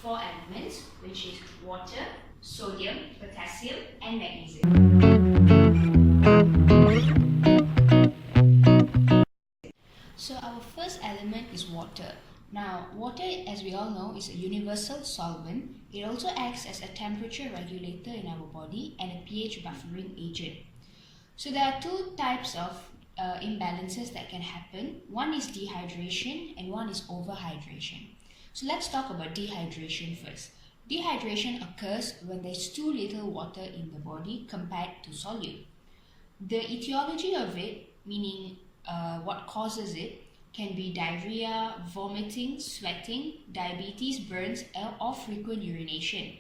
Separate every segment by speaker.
Speaker 1: four elements, which is water, sodium, potassium, and magnesium. So our first element is water. Now, water, as we all know, is a universal solvent. It also acts as a temperature regulator in our body and a pH buffering agent. So there are two types of imbalances that can happen. One is dehydration and one is overhydration. So let's talk about dehydration first. Dehydration occurs when there's too little water in the body compared to solute. The etiology of it, meaning what causes it, can be diarrhea, vomiting, sweating, diabetes, burns, or frequent urination.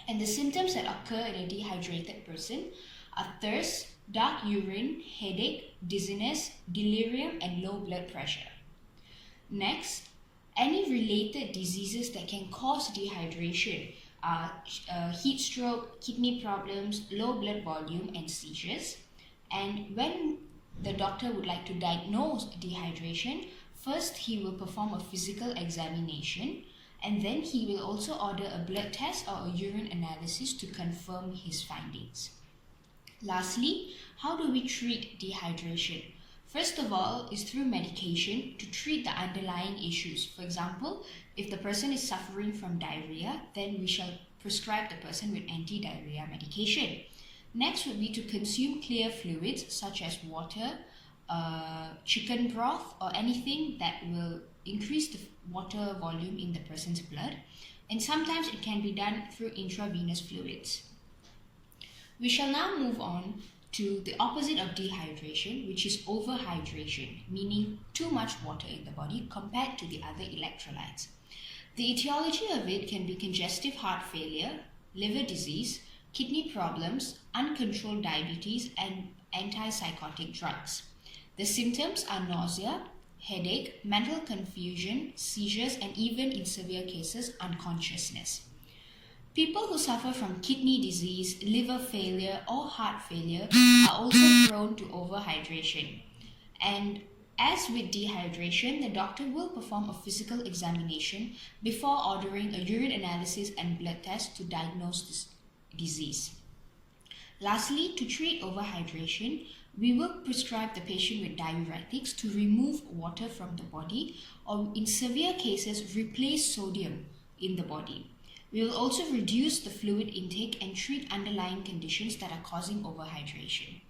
Speaker 1: And the symptoms that occur in a dehydrated person are thirst, dark urine, headache, dizziness, delirium, and low blood pressure. Next, any related diseases that can cause dehydration are heat stroke, kidney problems, low blood volume, and seizures. And when the doctor would like to diagnose dehydration, first he will perform a physical examination, and then he will also order a blood test or a urine analysis to confirm his findings. Lastly, how do we treat dehydration? First of all is through medication to treat the underlying issues. For example, if the person is suffering from diarrhea, then we shall prescribe the person with anti-diarrhea medication. Next would be to consume clear fluids such as water, chicken broth, or anything that will increase the water volume in the person's blood. And sometimes it can be done through intravenous fluids. We shall now move on to the opposite of dehydration, which is overhydration, meaning too much water in the body compared to the other electrolytes. The etiology of it can be congestive heart failure, liver disease, kidney problems, uncontrolled diabetes, and antipsychotic drugs. The symptoms are nausea, headache, mental confusion, seizures, and even in severe cases, unconsciousness. People who suffer from kidney disease, liver failure, or heart failure are also prone to overhydration. And as with dehydration, the doctor will perform a physical examination before ordering a urine analysis and blood test to diagnose this disease. Lastly, to treat overhydration, we will prescribe the patient with diuretics to remove water from the body, or in severe cases, replace sodium in the body. We will also reduce the fluid intake and treat underlying conditions that are causing overhydration.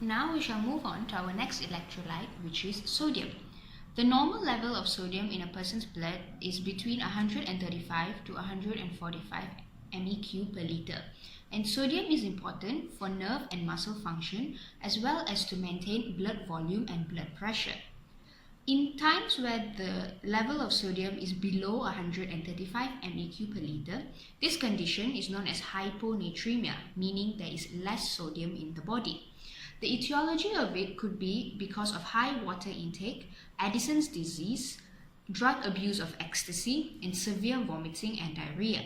Speaker 1: Now we shall move on to our next electrolyte, which is sodium. The normal level of sodium in a person's blood is between 135 to 145 MEq per liter. And sodium is important for nerve and muscle function, as well as to maintain blood volume and blood pressure. In times where the level of sodium is below 135 MEq per liter, this condition is known as hyponatremia, meaning there is less sodium in the body. The etiology of it could be because of high water intake, Addison's disease, drug abuse of ecstasy, and severe vomiting and diarrhea.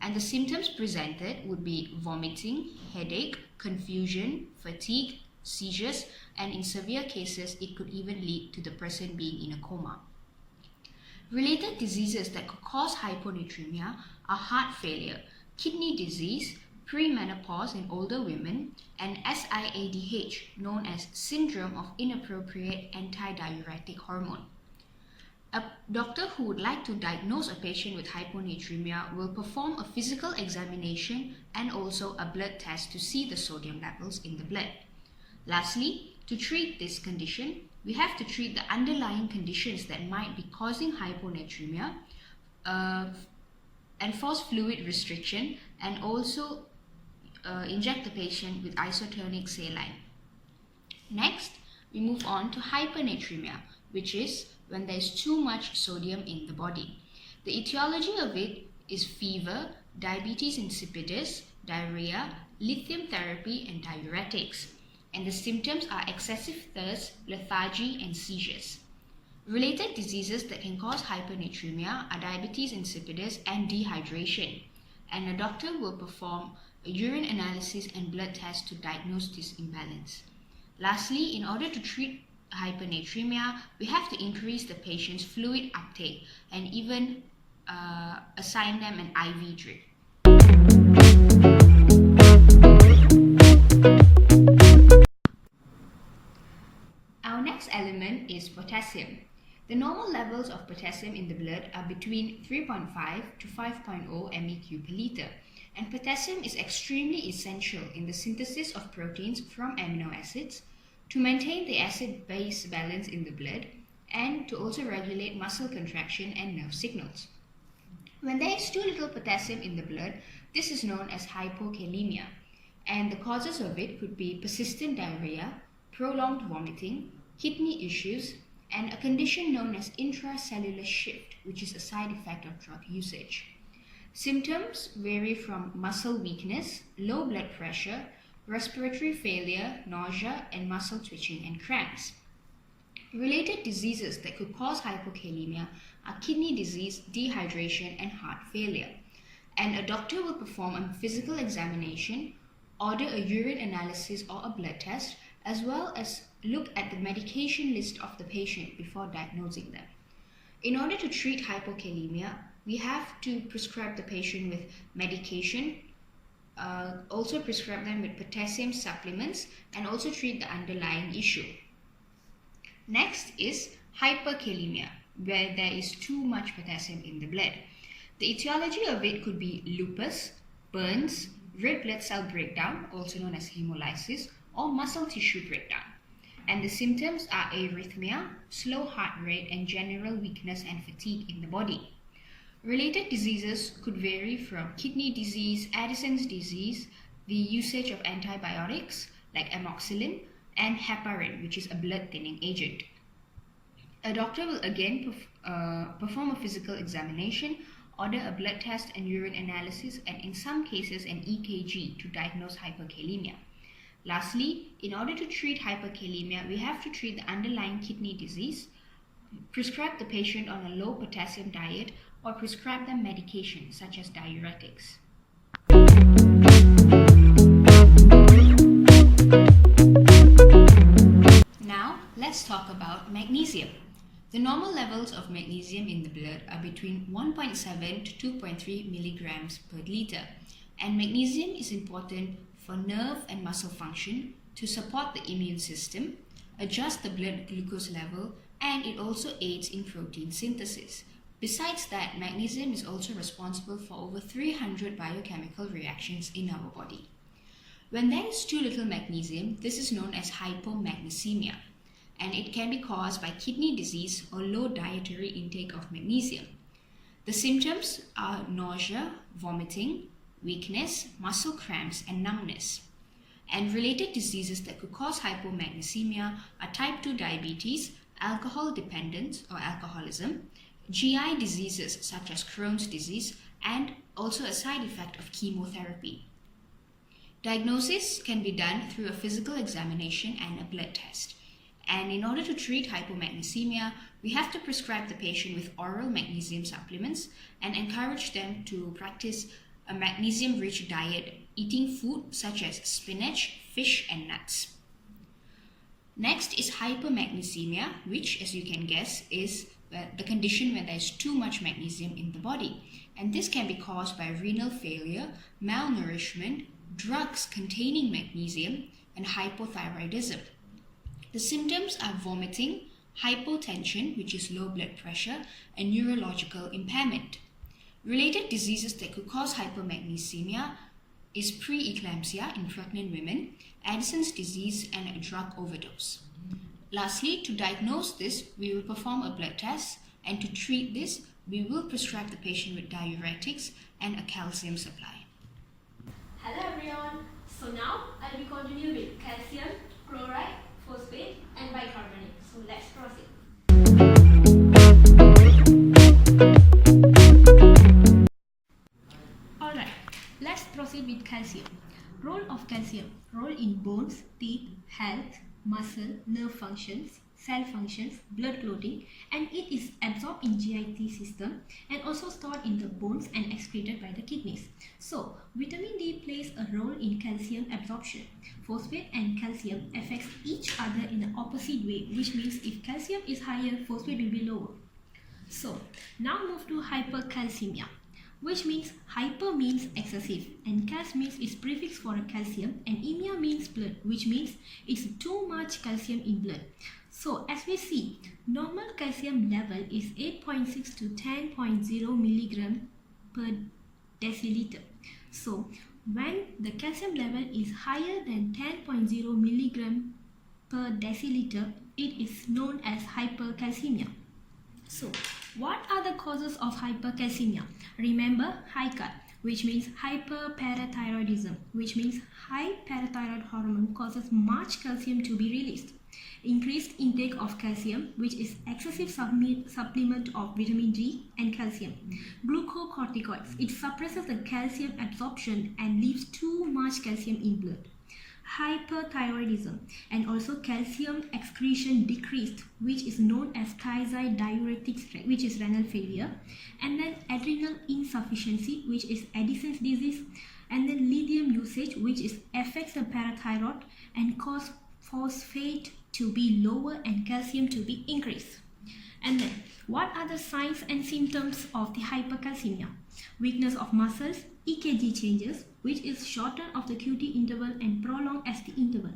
Speaker 1: And the symptoms presented would be vomiting, headache, confusion, fatigue, seizures, and in severe cases, it could even lead to the person being in a coma. Related diseases that could cause hyponatremia are heart failure, kidney disease, premenopause in older women, and SIADH, known as Syndrome of Inappropriate Antidiuretic Hormone. A doctor who would like to diagnose a patient with hyponatremia will perform a physical examination and also a blood test to see the sodium levels in the blood. Lastly, to treat this condition, we have to treat the underlying conditions that might be causing hyponatremia, enforce fluid restriction, and also inject the patient with isotonic saline. Next, we move on to hypernatremia, which is when there is too much sodium in the body. The etiology of it is fever, diabetes insipidus, diarrhea, lithium therapy, and diuretics. And the symptoms are excessive thirst, lethargy, and seizures. Related diseases that can cause hypernatremia are diabetes insipidus and dehydration. And a doctor will perform a urine analysis and blood test to diagnose this imbalance. Lastly, in order to treat hypernatremia, we have to increase the patient's fluid uptake and even assign them an IV drip. Our next element is potassium. The normal levels of potassium in the blood are between 3.5 to 5.0 MEq per liter, and potassium is extremely essential in the synthesis of proteins from amino acids, to maintain the acid-base balance in the blood, and to also regulate muscle contraction and nerve signals. When there is too little potassium in the blood, this is known as hypokalemia, and the causes of it could be persistent diarrhea, prolonged vomiting, kidney issues, and a condition known as intracellular shift, which is a side effect of drug usage. Symptoms vary from muscle weakness, low blood pressure, respiratory failure, nausea, and muscle twitching and cramps. Related diseases that could cause hypokalemia are kidney disease, dehydration, and heart failure. And a doctor will perform a physical examination, order a urine analysis or a blood test, as well as look at the medication list of the patient before diagnosing them. In order to treat hypokalemia, we have to prescribe the patient with medication, also prescribe them with potassium supplements, and also treat the underlying issue. Next is hyperkalemia, where there is too much potassium in the blood. The etiology of it could be lupus, burns, red blood cell breakdown, also known as hemolysis, or muscle tissue breakdown. And the symptoms are arrhythmia, slow heart rate, and general weakness and fatigue in the body. Related diseases could vary from kidney disease, Addison's disease, the usage of antibiotics like amoxicillin, and heparin, which is a blood thinning agent. A doctor will again perform a physical examination, order a blood test and urine analysis, and in some cases an EKG to diagnose hyperkalemia. Lastly, in order to treat hyperkalemia, we have to treat the underlying kidney disease, prescribe the patient on a low potassium diet, or prescribe them medication such as diuretics. Now, let's talk about magnesium. The normal levels of magnesium in the blood are between 1.7 to 2.3 milligrams per liter, and magnesium is important for nerve and muscle function, to support the immune system, adjust the blood glucose level, and it also aids in protein synthesis. Besides that, magnesium is also responsible for over 300 biochemical reactions in our body. When there is too little magnesium, this is known as hypomagnesemia, and it can be caused by kidney disease or low dietary intake of magnesium. The symptoms are nausea, vomiting, weakness, muscle cramps, and numbness. And related diseases that could cause hypomagnesemia are type 2 diabetes, alcohol dependence or alcoholism, GI diseases such as Crohn's disease, and also a side effect of chemotherapy. Diagnosis can be done through a physical examination and a blood test. And in order to treat hypomagnesemia, we have to prescribe the patient with oral magnesium supplements and encourage them to practice a magnesium-rich diet, eating food such as spinach, fish, and nuts. Next is hypermagnesemia, which, as you can guess, is the condition where there is too much magnesium in the body. And this can be caused by renal failure, malnourishment, drugs containing magnesium, and hypothyroidism. The symptoms are vomiting, hypotension, which is low blood pressure, and neurological impairment. Related diseases that could cause hypomagnesemia is preeclampsia in pregnant women, Addison's disease, and a drug overdose. Lastly, to diagnose this, we will perform a blood test, and to treat this, we will prescribe the patient with diuretics and a calcium supply.
Speaker 2: Hello everyone. So now I'll be continuing with calcium, chloride, phosphate, and bicarbonate. So let's proceed. Alright, let's proceed with calcium. Role of calcium. Role in bones, teeth, health, muscle, nerve functions, cell functions, blood clotting, and it is absorbed absorbed in GIT system and also stored in the bones and excreted by the kidneys. So vitamin D plays a role in calcium absorption. Phosphate and calcium affects each other in the opposite way, which means if calcium is higher, phosphate will be lower. So now move to hypercalcemia, which means hyper means excessive and cal means is prefix for a calcium and emia means blood, which means it's too much calcium in blood. So as we see, normal calcium level is 8.6 to 10.0 milligram per deciliter. So when the calcium level is higher than 10.0 milligram per deciliter, it is known as hypercalcemia. So what are the causes of hypercalcemia? Remember HICAR, which means hyperparathyroidism, which means high parathyroid hormone causes much calcium to be released. Increased intake of calcium, which is excessive supplement of vitamin D and calcium. Glucocorticoids, it suppresses the calcium absorption and leaves too much calcium in blood. Hyperthyroidism and also calcium excretion decreased, which is known as thiazide diuretics, which is renal failure, and then adrenal insufficiency, which is Addison's disease, and then lithium usage, which is affects the parathyroid and cause phosphate to be lower and calcium to be increased. And then what are the signs and symptoms of the hypercalcemia? Weakness of muscles, EKG changes, which is shorten of the QT interval and prolong ST interval.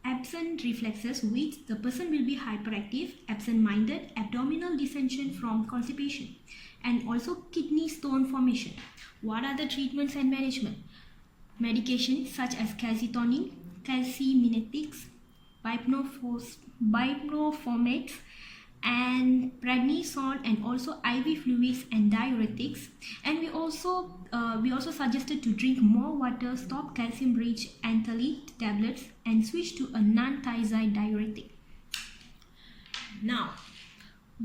Speaker 2: Absent reflexes, which the person will be hyperactive, absent-minded, abdominal distension from constipation, and also kidney stone formation. What are the treatments and management? Medications such as calcitonin, calcimimetics, biphosphonates, and prednisone, and also IV fluids and diuretics. And we also suggested to drink more water, stop calcium-rich anthelate tablets, and switch to a non-thiazide diuretic. Now,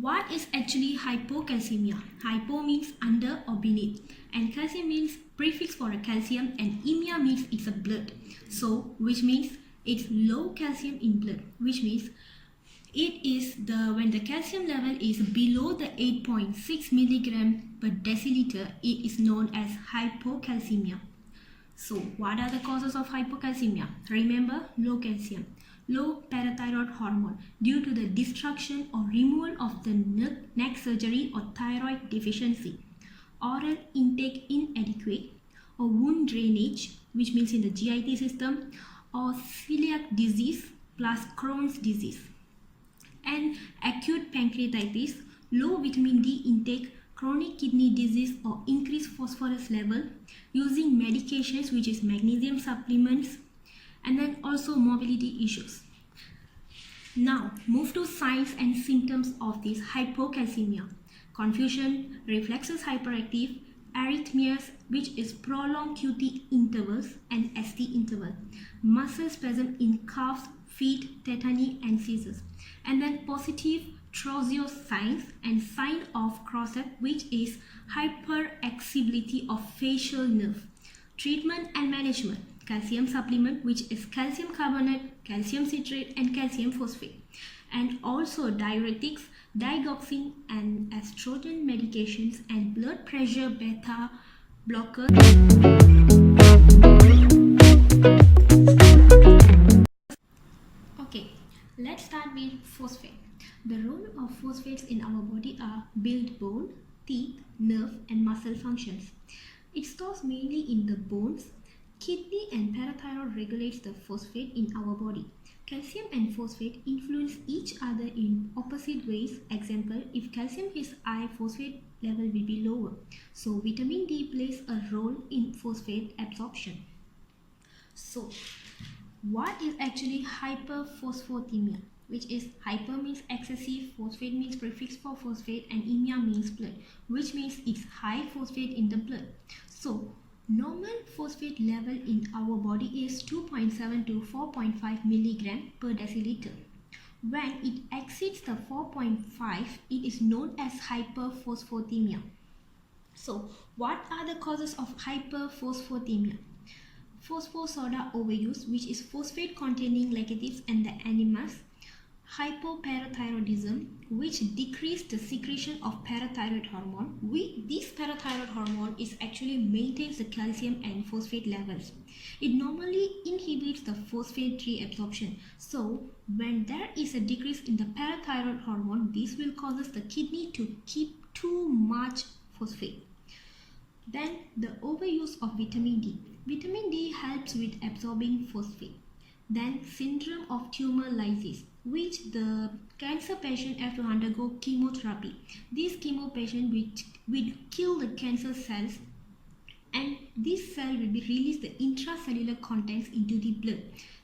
Speaker 2: what is actually hypocalcemia? Hypo means under or beneath, and calcium means prefix for a calcium, and emia means it's a blood. So, which means it's low calcium in blood, which means it is when the calcium level is below the 8.6 milligram per deciliter, it is known as hypocalcemia. So what are the causes of hypocalcemia? Remember, low calcium, low parathyroid hormone due to the destruction or removal of the neck surgery or thyroid deficiency, oral intake inadequate, or wound drainage, which means in the GIT system, or celiac disease plus Crohn's disease, and acute pancreatitis, low vitamin D intake, chronic kidney disease, or increased phosphorus level, using medications which is magnesium supplements, and then also mobility issues. Now move to signs and symptoms of this hypocalcemia. Confusion, reflexes hyperactive, arrhythmias, which is prolonged QT intervals and ST interval, muscle spasm in calves, feet, tetany, and seizures, and then positive Trousseau signs and sign of Crosset, which is hyperexcitability of facial nerve. Treatment and management: calcium supplement, which is calcium carbonate, calcium citrate, and calcium phosphate, and also diuretics, digoxin, and estrogen medications, and blood pressure beta blockers. Okay, let's start with phosphate. The role of phosphates in our body are build bone, teeth, nerve, and muscle functions. It stores mainly in the bones. Kidney and parathyroid regulates the phosphate in our body. Calcium and phosphate influence each other in opposite ways. Example, if calcium is high, phosphate level will be lower. So vitamin D plays a role in phosphate absorption. So what is actually hyperphosphatemia? Which is hyper means excessive, phosphate means prefix for phosphate, and emia means blood, which means it's high phosphate in the blood. So normal phosphate level in our body is 2.7 to 4.5 milligram per deciliter. When it exceeds the 4.5, it is known as hyperphosphatemia. So what are the causes of hyperphosphatemia? Phosphosoda overuse, which is phosphate containing laxatives and the enemas. hypoparathyroidism, which decrease the secretion of parathyroid hormone. This parathyroid hormone is actually maintains the calcium and phosphate levels. It normally inhibits the phosphate reabsorption. So when there is a decrease in the parathyroid hormone, this will cause the kidney to keep too much phosphate. Then the overuse of vitamin D. Vitamin D helps with absorbing phosphate. Then syndrome of tumor lysis, which the cancer patient have to undergo chemotherapy. This chemo patient will kill the cancer cells, and this cell will be release the intracellular contents into the blood.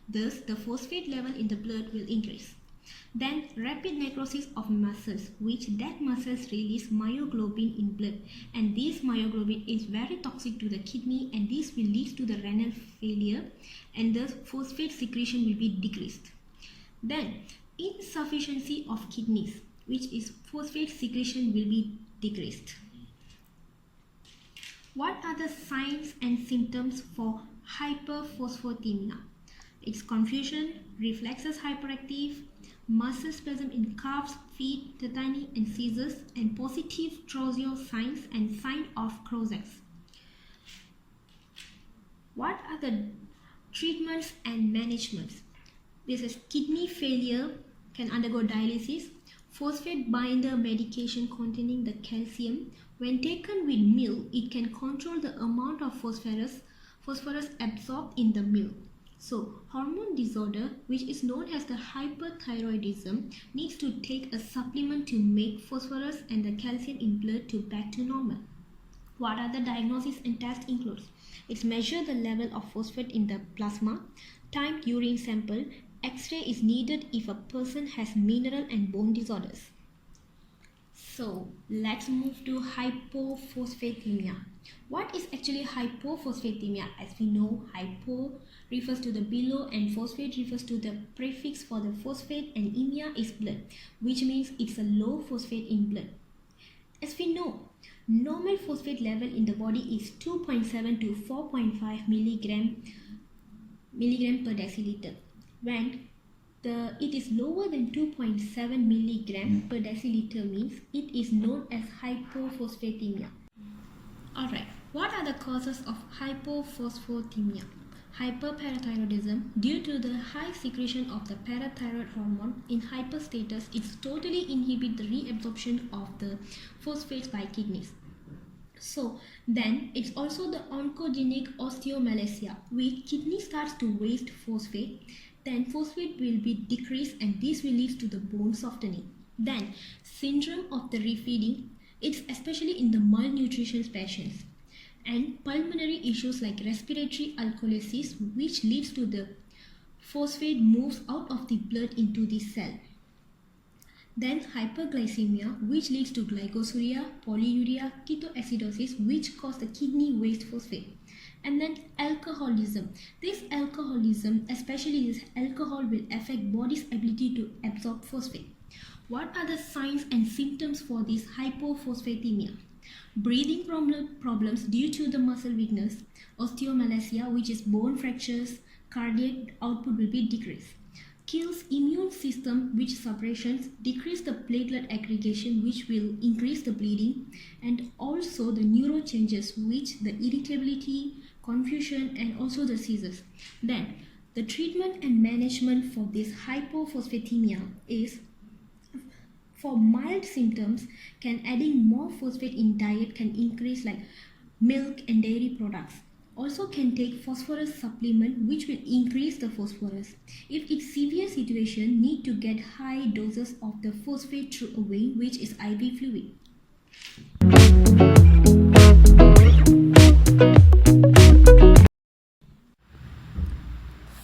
Speaker 2: Thus, the phosphate level in the blood will increase. Then rapid necrosis of muscles, which that muscles release myoglobin in blood, and this myoglobin is very toxic to the kidney, and this will lead to the renal failure, and thus phosphate secretion will be decreased. Then insufficiency of kidneys, which is phosphate secretion will be decreased. What are the signs and symptoms for hyperphosphatemia? It's confusion, reflexes hyperactive, muscle spasm in calves, feet, tetany and seizures, and positive Trousseau signs and sign of Crozets. What are the treatments and managements? This is kidney failure, can undergo dialysis, phosphate binder medication containing the calcium. When taken with meal, it can control the amount of phosphorus absorbed in the meal. So, hormone disorder, which is known as the hyperthyroidism, needs to take a supplement to make phosphorus and the calcium in blood to back to normal. What are the diagnosis and test includes? It's measure the level of phosphate in the plasma, timed urine sample, X-ray is needed if a person has mineral and bone disorders. So let's move to hypophosphatemia. What is actually hypophosphatemia? As we know, hypo refers to the below and phosphate refers to the prefix for the phosphate, and emia is blood, which means it's a low phosphate in blood. As we know, normal phosphate level in the body is 2.7 to 4.5 milligram per deciliter. When it is lower than 2.7 milligram per deciliter means it is known as hypophosphatemia. Alright, what are the causes of hypophosphatemia? Hyperparathyroidism, due to the high secretion of the parathyroid hormone in hyperstatus, it totally inhibits the reabsorption of the phosphates by kidneys. So then it's also the oncogenic osteomalacia, where kidney starts to waste phosphate, then phosphate will be decreased and this will lead to the bone softening. Then syndrome of the refeeding, it's especially in the malnutrition patients, and pulmonary issues like respiratory alkalosis, which leads to the phosphate moves out of the blood into the cell. Then hyperglycemia, which leads to glycosuria, polyuria, ketoacidosis, which cause the kidney waste phosphate. And then alcoholism. This alcoholism, especially this alcohol, will affect body's ability to absorb phosphate. What are the signs and symptoms for this hypophosphatemia? Breathing problems due to the muscle weakness, osteomalacia, which is bone fractures, cardiac output will be decreased. Kills immune system, which suppressions decrease the platelet aggregation, which will increase the bleeding, and also the neuro changes, which the irritability, confusion, and also the seizures. Then the treatment and management for this hypophosphatemia is, for mild symptoms, can adding more phosphate in diet can increase like milk and dairy products. Also can take phosphorus supplement, which will increase the phosphorus. If it's severe situation, need to get high doses of the phosphate through a vein, which is IV fluid.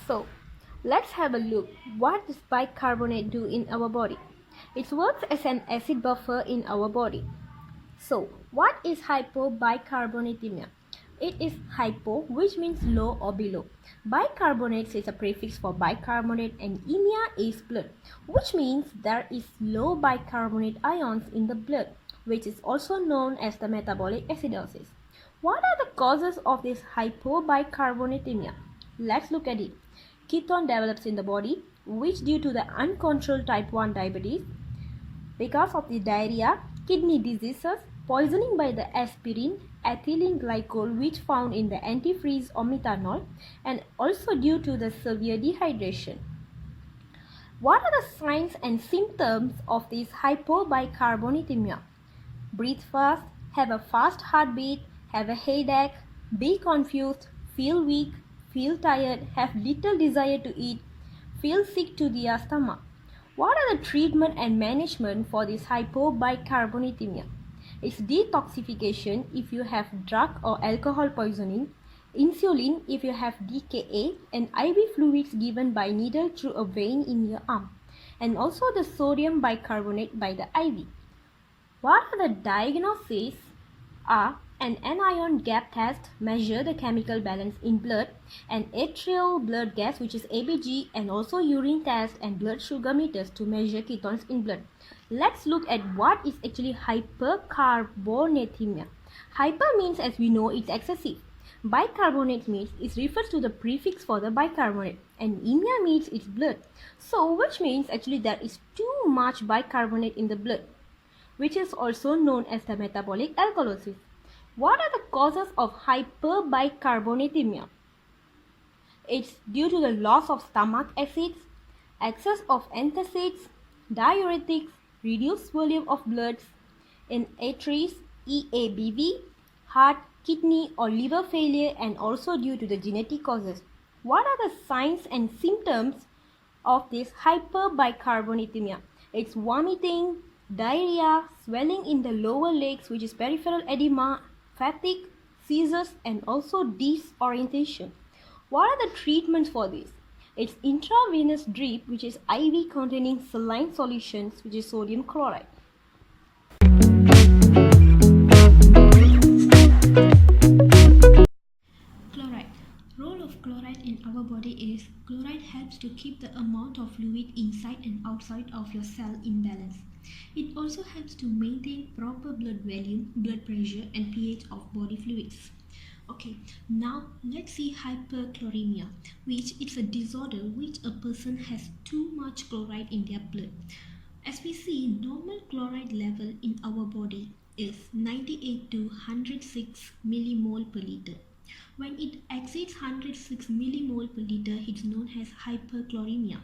Speaker 2: So let's have a look. What does bicarbonate do in our body? It works as an acid buffer in our body. So what is hypobicarbonatemia? It is hypo, which means low or below. Bicarbonate is a prefix for bicarbonate, and emia is blood, which means there is low bicarbonate ions in the blood, which is also known as the metabolic acidosis. What are the causes of this hypobicarbonatemia? Let's look at it. Ketone develops in the body,
Speaker 3: which due to the uncontrolled type 1 diabetes, because of the diarrhea, kidney diseases, poisoning by the aspirin, ethylene glycol which found in the antifreeze or methanol, and also due to the severe dehydration. What are the signs and symptoms of this hypobicarbonethemia? Breathe fast, have a fast heartbeat, have a headache, be confused, feel weak, feel tired, have little desire to eat, feel sick to the stomach. What are the treatment and management for this hypobicarbonethemia? It's detoxification if you have drug or alcohol poisoning, insulin if you have DKA, and IV fluids given by needle through a vein in your arm, and also the sodium bicarbonate by the IV. What are the diagnoses? Are an anion gap test measure the chemical balance in blood, an atrial blood gas which is ABG, and also urine test and blood sugar meters to measure ketones in blood. Let's look at what is actually hypercarbonathemia. Hyper means, as we know, it's excessive. Bicarbonate means it refers to the prefix for the bicarbonate, and emia means it's blood. So which means actually there is too much bicarbonate in the blood, which is also known as the metabolic alkalosis. What are the causes of hyperbicarbonatemia? It's due to the loss of stomach acids, excess of antacids, diuretics, reduced volume of blood in arteries, EABV, heart, kidney or liver failure, and also due to the genetic causes. What are the signs and symptoms of this hyperbicarbonatemia? It's vomiting, diarrhea, swelling in the lower legs which is peripheral edema, fatigue, seizures, and also disorientation. What are the treatments for this? It's intravenous drip which is IV containing saline solutions which is sodium chloride.
Speaker 2: Chloride. Role of chloride in our body is chloride helps to keep the amount of fluid inside and outside of your cell in balance. It also helps to maintain proper blood volume, blood pressure and pH of body fluids. Okay, now let's see hyperchloremia, which is a disorder which a person has too much chloride in their blood. As we see, normal chloride level in our body is 98 to 106 millimole per liter. When it exceeds 106 millimole per liter, it's known as hyperchloremia.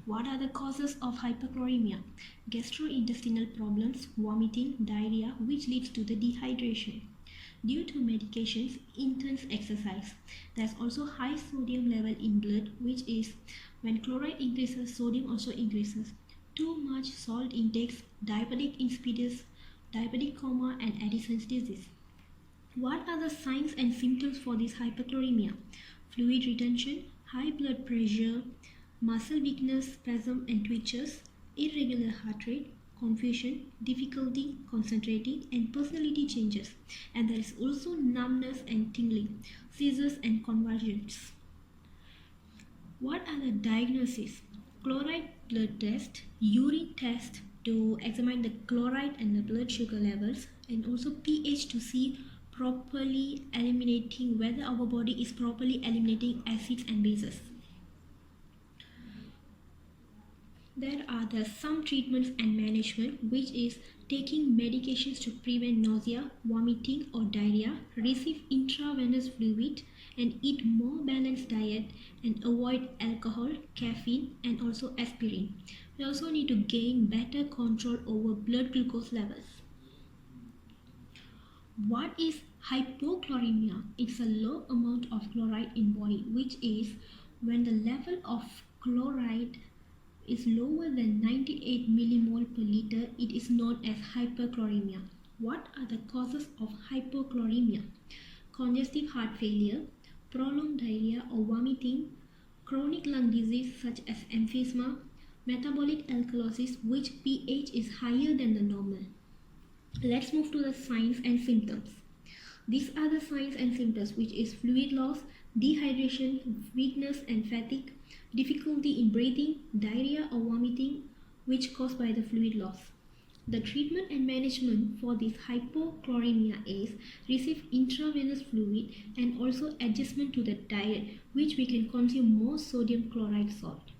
Speaker 2: What are the causes of hyperchloremia? Gastrointestinal problems, vomiting, diarrhea, which leads to the dehydration. Due to medications, intense exercise. There's also high sodium level in blood, which is when chloride increases, sodium also increases. Too much salt intakes, diabetic insipidus, diabetic coma, and Addison's disease. What are the signs and symptoms for this hyperchloremia? Fluid retention, high blood pressure, muscle weakness, spasm and twitches, irregular heart rate, confusion, difficulty concentrating, and personality changes. And there is also numbness and tingling, seizures and convulsions. What are the diagnoses? Chloride blood test, urine test to examine the chloride and the blood sugar levels, and also pH to see properly eliminating whether our body is properly eliminating acids and bases. There are some treatments and management, which is taking medications to prevent nausea, vomiting or diarrhea, receive intravenous fluid, and eat more balanced diet and avoid alcohol, caffeine and also aspirin. We also need to gain better control over blood glucose levels. What is hypochloremia? It's a low amount of chloride in body, which is when the level of chloride is lower than 98 millimole per liter, it is known as hyperchloremia. What are the causes of hypochloremia? Congestive heart failure, prolonged diarrhea or vomiting, chronic lung disease such as emphysema, metabolic alkalosis which pH is higher than the normal. Let's move to the signs and symptoms. These are the signs and symptoms, which is fluid loss, dehydration, weakness and fatigue, difficulty in breathing, diarrhea or vomiting, which caused by the fluid loss. The treatment and management for this hypochloremia is receive intravenous fluid and also adjustment to the diet, which we can consume more sodium chloride salt.